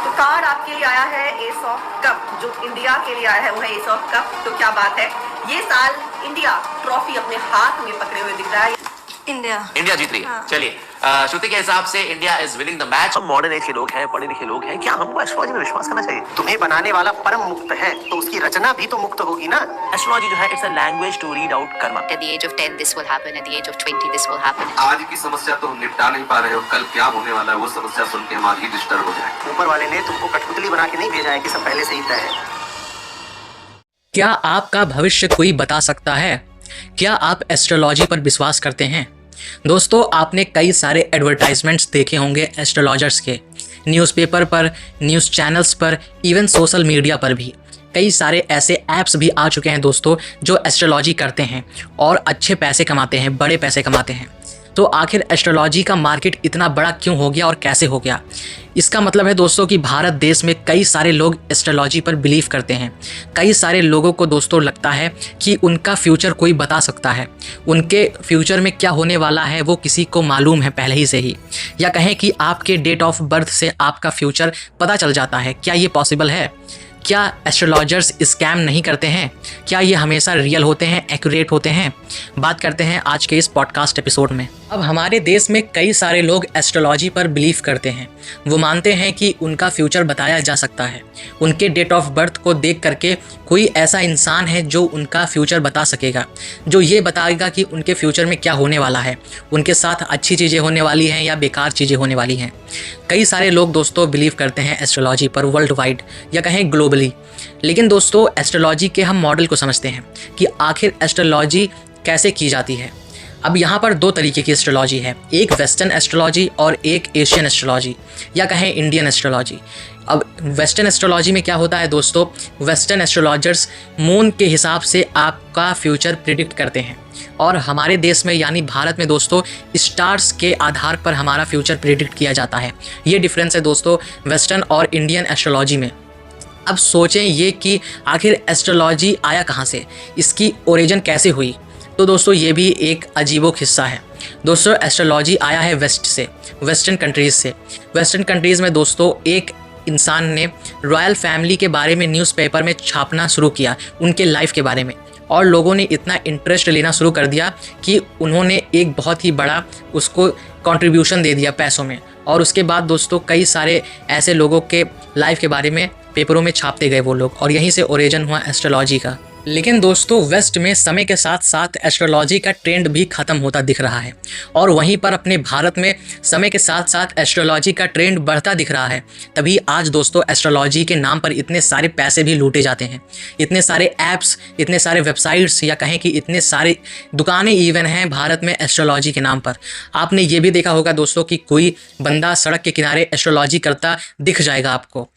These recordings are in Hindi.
तो कार्ड आपके लिए आया है एस ऑफ कप, जो इंडिया के लिए आया है वो है एस ऑफ कप। तो क्या बात है, ये साल इंडिया ट्रॉफी अपने हाथ में पकड़े हुए दिख रहा है। इंडिया जीत रही है। चलिए, श्रुति के हिसाब से India is winning the match. हम मॉडर्न एज के लोग हैं, पढ़े लिखे लोग हैं, क्या हमको एस्ट्रोलॉजी में विश्वास करना चाहिए? तुम्हें बनाने वाला परम मुक्त है, तो उसकी रचना भी तो मुक्त होगी ना। एस्ट्रोलॉजी जो है, it's a language to read out karma. At the age of 10 this will happen, at the age of 20 this will happen. आज की समस्या तो हम निपटा नहीं पा रहे हो, कल क्या होने वाला है वो समस्या सुन के हम आज ही डिस्टर्ब हो जाए। ऊपर वाले ने तुमको कठपुतली बना के नहीं भेजा है कि सब पहले से ही तय है। क्या आपका भविष्य कोई बता सकता है? क्या आप एस्ट्रोलॉजी पर विश्वास करते हैं? दोस्तों, आपने कई सारे एडवर्टाइजमेंट्स देखे होंगे एस्ट्रोलॉजर्स के, न्यूज़पेपर पर, न्यूज़ चैनल्स पर, इवन सोशल मीडिया पर भी। कई सारे ऐसे ऐप्स भी आ चुके हैं दोस्तों जो एस्ट्रोलॉजी करते हैं और अच्छे पैसे कमाते हैं, बड़े पैसे कमाते हैं। तो आखिर एस्ट्रोलॉजी का मार्केट इतना बड़ा क्यों हो गया और कैसे हो गया? इसका मतलब है दोस्तों कि भारत देश में कई सारे लोग एस्ट्रोलॉजी पर बिलीव करते हैं। कई सारे लोगों को दोस्तों लगता है कि उनका फ्यूचर कोई बता सकता है, उनके फ्यूचर में क्या होने वाला है वो किसी को मालूम है पहले ही से ही, या कहें कि आपके डेट ऑफ बर्थ से आपका फ्यूचर पता चल जाता है। क्या ये पॉसिबल है? क्या एस्ट्रोलॉजर्स स्कैम नहीं करते हैं? क्या ये हमेशा रियल होते हैं, एक्यूरेट होते हैं? बात करते हैं आज के इस पॉडकास्ट एपिसोड में। अब हमारे देश में कई सारे लोग एस्ट्रोलॉजी पर बिलीव करते हैं। वो मानते हैं कि उनका फ्यूचर बताया जा सकता है। उनके डेट ऑफ बर्थ को देख करके कोई ऐसा इंसान है जो उनका फ्यूचर बता सकेगा, जो ये बताएगा कि उनके फ्यूचर में क्या होने वाला है, उनके साथ अच्छी चीज़ें होने वाली हैं या बेकार चीज़ें होने वाली हैं। कई सारे लोग दोस्तों बिलीव करते हैं एस्ट्रोलॉजी पर वर्ल्ड वाइड या कहें ग्लोबली। लेकिन दोस्तों, एस्ट्रोलॉजी के हम मॉडल को समझते हैं कि आखिर एस्ट्रोलॉजी कैसे की जाती है। अब यहाँ पर दो तरीके की एस्ट्रोलॉजी है, एक वेस्टर्न एस्ट्रोलॉजी और एक एशियन एस्ट्रोलॉजी या कहें इंडियन एस्ट्रोलॉजी। अब वेस्टर्न एस्ट्रोलॉजी में क्या होता है दोस्तों, वेस्टर्न एस्ट्रोलॉजर्स मून के हिसाब से आपका फ्यूचर प्रिडिक्ट करते हैं और हमारे देश में यानी भारत में दोस्तों स्टार्स के आधार पर हमारा फ्यूचर प्रिडिक्ट किया जाता है। ये डिफरेंस है दोस्तों वेस्टर्न और इंडियन एस्ट्रोलॉजी में। अब सोचें ये कि आखिर एस्ट्रोलॉजी आया कहाँ से, इसकी ओरिजिन कैसे हुई? तो दोस्तों ये भी एक अजीबो किस्सा है। दोस्तों एस्ट्रोलॉजी आया है वेस्ट से, वेस्टर्न कंट्रीज़ से। वेस्टर्न कंट्रीज़ में दोस्तों एक इंसान ने रॉयल फैमिली के बारे में न्यूज़पेपर में छापना शुरू किया, उनके लाइफ के बारे में, और लोगों ने इतना इंटरेस्ट लेना शुरू कर दिया कि उन्होंने एक बहुत ही बड़ा उसको कंट्रीब्यूशन दे दिया पैसों में। और उसके बाद दोस्तों कई सारे ऐसे लोगों के लाइफ के बारे में पेपरों में छापते गए वो लोग, और यहीं से ओरिजिन हुआ एस्ट्रोलॉजी का। लेकिन दोस्तों वेस्ट में समय के साथ साथ एस्ट्रोलॉजी का ट्रेंड भी ख़त्म होता दिख रहा है, और वहीं पर अपने भारत में समय के साथ साथ एस्ट्रोलॉजी का ट्रेंड बढ़ता दिख रहा है। तभी आज दोस्तों एस्ट्रोलॉजी के नाम पर इतने सारे पैसे भी लूटे जाते हैं। इतने सारे ऐप्स, इतने सारे वेबसाइट्स या कहें कि इतने सारे दुकानें इवन हैं भारत में एस्ट्रोलॉजी के नाम पर। आपने ये भी देखा होगा दोस्तों कि कोई बंदा सड़क के किनारे एस्ट्रोलॉजी करता दिख जाएगा आपको।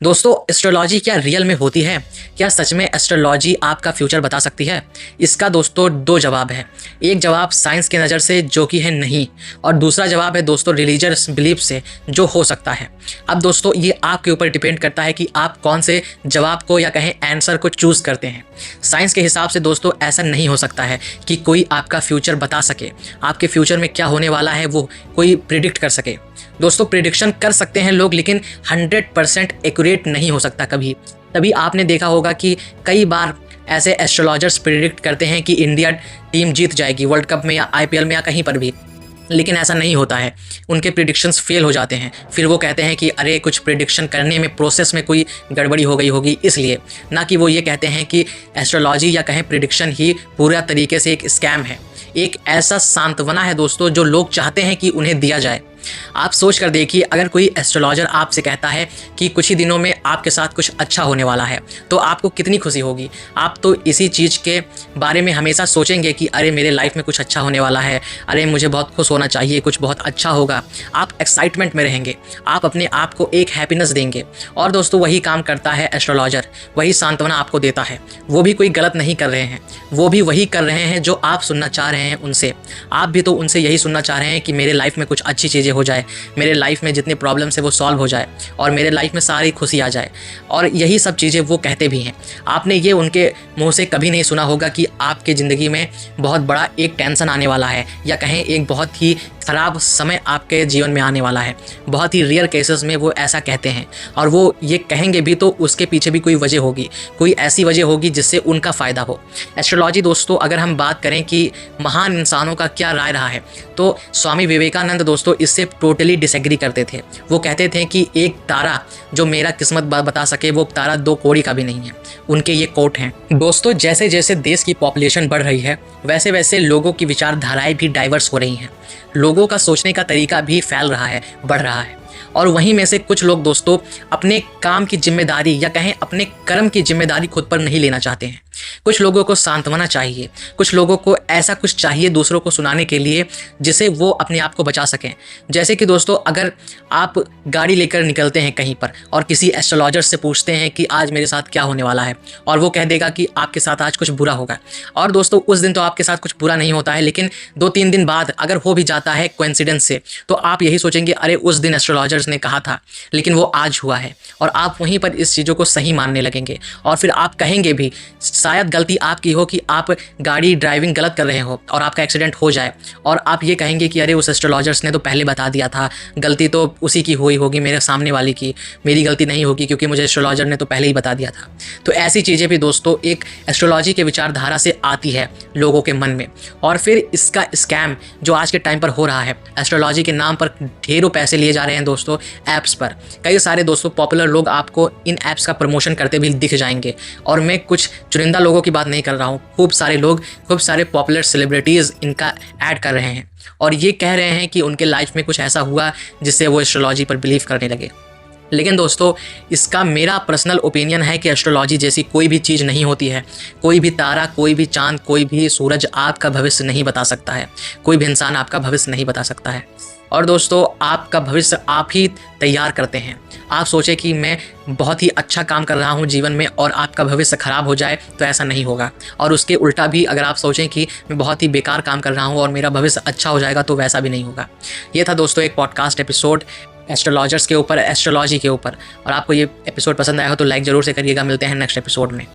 दोस्तों एस्ट्रोलॉजी क्या रियल में होती है? क्या सच में एस्ट्रोलॉजी आपका फ्यूचर बता सकती है? इसका दोस्तों दो जवाब है। एक जवाब साइंस की नज़र से जो कि है नहीं, और दूसरा जवाब है दोस्तों रिलीजियस बिलीफ से जो हो सकता है। अब दोस्तों ये आपके ऊपर डिपेंड करता है कि आप कौन से जवाब को या कहें आंसर को चूज़ करते हैं। साइंस के हिसाब से दोस्तों ऐसा नहीं हो सकता है कि कोई आपका फ्यूचर बता सके, आपके फ्यूचर में क्या होने वाला है वो कोई प्रिडिक्ट कर सके। दोस्तों प्रिडिक्शन कर सकते हैं लोग, लेकिन 100% एक्यूरेट नहीं हो सकता कभी। तभी आपने देखा होगा कि कई बार ऐसे एस्ट्रोलॉजर्स प्रिडिक्ट करते हैं कि इंडिया टीम जीत जाएगी वर्ल्ड कप में या IPL में या कहीं पर भी, लेकिन ऐसा नहीं होता है। उनके प्रिडिक्शंस फेल हो जाते हैं। फिर वो कहते हैं कि अरे कुछ प्रिडिक्शन करने में प्रोसेस में कोई गड़बड़ी हो गई होगी इसलिए, ना कि वो ये कहते हैं कि एस्ट्रोलॉजी या कहें प्रिडिक्शन ही पूरा तरीके से एक स्कैम है, एक ऐसा सांत्वना है दोस्तों जो लोग चाहते हैं कि उन्हें दिया जाए। आप सोच कर देखिए, अगर कोई एस्ट्रोलॉजर आपसे कहता है कि कुछ ही दिनों में आपके साथ कुछ अच्छा होने वाला है, तो आपको कितनी खुशी होगी। आप तो इसी चीज़ के बारे में हमेशा सोचेंगे कि अरे मेरे लाइफ में कुछ अच्छा होने वाला है, अरे मुझे बहुत खुश होना चाहिए, कुछ बहुत अच्छा होगा। आप एक्साइटमेंट में रहेंगे, आप अपने आप को एक हैप्पीनेस देंगे। और दोस्तों वही काम करता है एस्ट्रोलॉजर, वही सांत्वना आपको देता है। वो भी कोई गलत नहीं कर रहे हैं, वो भी वही कर रहे हैं जो आप सुनना चाह रहे हैं उनसे। आप भी तो उनसे यही सुनना चाह रहे हैं कि मेरे लाइफ में कुछ अच्छी चीज़ें हो जाए, मेरे लाइफ में जितने प्रॉब्लम्स है वो सॉल्व हो जाए और मेरे लाइफ में सारी खुशी आ जाए, और यही सब चीज़ें वो कहते भी हैं। आपने ये उनके मुंह से कभी नहीं सुना होगा कि आपकी ज़िंदगी में बहुत बड़ा एक टेंशन आने वाला है या कहें एक बहुत ही ख़राब समय आपके जीवन में आने वाला है। बहुत ही रेयर केसेस में वो ऐसा कहते हैं, और वो ये कहेंगे भी तो उसके पीछे भी कोई वजह होगी, कोई ऐसी वजह होगी जिससे उनका फ़ायदा हो। एस्ट्रोलॉजी दोस्तों, अगर हम बात करें कि महान इंसानों का क्या राय रहा है, तो स्वामी विवेकानंद दोस्तों इससे टोटली डिसएग्री करते थे। वो कहते थे कि एक तारा जो मेरा किस्मत बता सके, वो तारा 2 कौड़ी का भी नहीं है। उनके ये कोट हैं। दोस्तों, जैसे जैसे देश की पॉपुलेशन बढ़ रही है, वैसे वैसे लोगों की विचारधाराएं भी डाइवर्स हो रही हैं। लोगों का सोचने का तरीका भी फैल रहा है, बढ़ रहा है। और वहीं में से कुछ लोग दोस्तों अपने काम की जिम्मेदारी या कहें अपने कर्म की जिम्मेदारी खुद पर नहीं लेना चाहते हैं। कुछ लोगों को सांत्वना चाहिए, कुछ लोगों को ऐसा कुछ चाहिए दूसरों को सुनाने के लिए जिसे वो अपने आप को बचा सकें। जैसे कि दोस्तों, अगर आप गाड़ी लेकर निकलते हैं कहीं पर और किसी एस्ट्रोलॉजर से पूछते हैं कि आज मेरे साथ क्या होने वाला है, और वो कह देगा कि आपके साथ आज कुछ बुरा होगा, और दोस्तों उस दिन तो आपके साथ कुछ बुरा नहीं होता है, लेकिन 2-3 दिन बाद अगर हो भी जाता है कोइंसिडेंस से, तो आप यही सोचेंगे अरे उस दिन एस्ट्रोलॉजर्स ने कहा था, लेकिन वो आज हुआ है। और आप वहीं पर इस चीज़ों को सही मानने लगेंगे, और फिर आप कहेंगे भी, शायद गलती आपकी हो कि आप गाड़ी ड्राइविंग गलत कर रहे हो और आपका एक्सीडेंट हो जाए, और आप ये कहेंगे कि अरे उस एस्ट्रोलॉजर्स ने तो पहले बता दिया था, गलती तो उसी की हुई होगी, मेरे सामने वाली की, मेरी गलती नहीं होगी क्योंकि मुझे एस्ट्रोलॉजर ने तो पहले ही बता दिया था। तो ऐसी चीज़ें भी दोस्तों एक एस्ट्रोलॉजी के विचारधारा से आती है लोगों के मन में। और फिर इसका स्कैम जो आज के टाइम पर हो रहा है, एस्ट्रोलॉजी के नाम पर ढेरों पैसे लिए जा रहे हैं दोस्तों ऐप्स पर। कई सारे दोस्तों पॉपुलर लोग आपको इन ऐप्स का प्रमोशन करते भी दिख जाएंगे, और मैं कुछ चुनिंदा लोगों की बात नहीं कर रहा हूँ, खूब सारे लोग, खूब सारे पॉपुलर सेलिब्रिटीज़ इनका ऐड कर रहे हैं, और ये कह रहे हैं कि उनके लाइफ में कुछ ऐसा हुआ जिससे वो एस्ट्रोलॉजी पर बिलीव करने लगे। लेकिन दोस्तों, इसका मेरा पर्सनल ओपिनियन है कि एस्ट्रोलॉजी जैसी कोई भी चीज़ नहीं होती है। कोई भी तारा, कोई भी चांद, कोई भी सूरज आपका भविष्य नहीं बता सकता है, कोई भी इंसान आपका भविष्य नहीं बता सकता है। और दोस्तों, आपका भविष्य आप ही तैयार करते हैं। आप सोचें कि मैं बहुत ही अच्छा काम कर रहा हूं जीवन में और आपका भविष्य ख़राब हो जाए, तो ऐसा नहीं होगा। और उसके उल्टा भी अगर आप सोचें कि मैं बहुत ही बेकार काम कर रहा हूं और मेरा भविष्य अच्छा हो जाएगा, तो वैसा भी नहीं होगा। ये था दोस्तों एक पॉडकास्ट एपिसोड एस्ट्रोलॉजर्स के ऊपर, एस्ट्रोलॉजी के ऊपर। और आपको ये एपिसोड पसंद आया हो तो लाइक ज़रूर से करिएगा। मिलते हैं नेक्स्ट एपिसोड में।